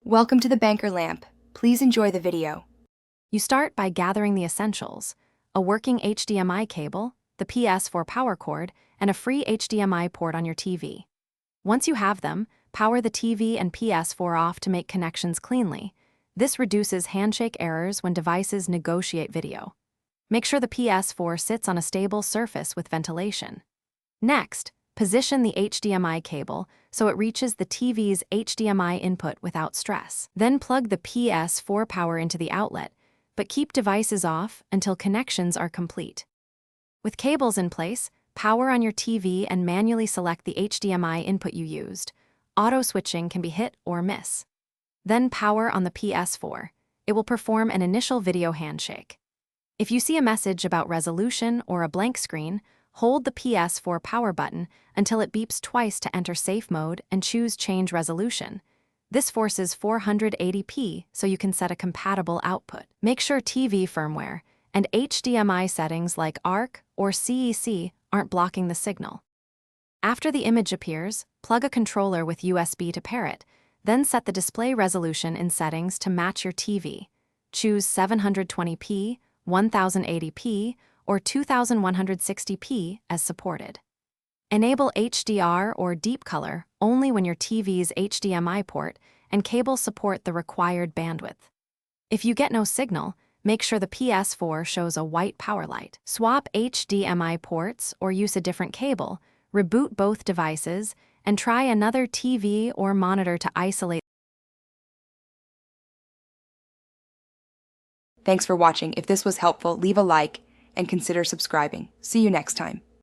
Welcome to the Banker Lamp. Please enjoy the video. You start by gathering the essentials: a working HDMI cable, the PS4 power cord, and a free HDMI port on your TV. Once you have them, power the TV and PS4 off to make connections cleanly. This reduces handshake errors when devices negotiate video. Make sure the PS4 sits on a stable surface with ventilation. Next, position the HDMI cable so it reaches the TV's HDMI input without stress. Then plug the PS4 power into the outlet, but keep devices off until connections are complete. With cables in place, power on your TV and manually select the HDMI input you used. Auto switching can be hit or miss. Then power on the PS4. It will perform an initial video handshake. If you see a message about resolution or a blank screen, hold the PS4 power button until it beeps twice to enter safe mode and choose Change Resolution. This forces 480p so you can set a compatible output. Make sure TV firmware and HDMI settings like ARC or CEC aren't blocking the signal. After the image appears, plug a controller with USB to pair it, then set the display resolution in settings to match your TV. Choose 720p, 1080p, or 2160p as supported. Enable HDR or deep color only when your TV's HDMI port and cable support the required bandwidth. If you get no signal, make sure the PS4 shows a white power light. Swap HDMI ports or use a different cable, reboot both devices, and try another TV or monitor to isolate. Thanks for watching. If this was helpful, leave a like and consider subscribing. See you next time.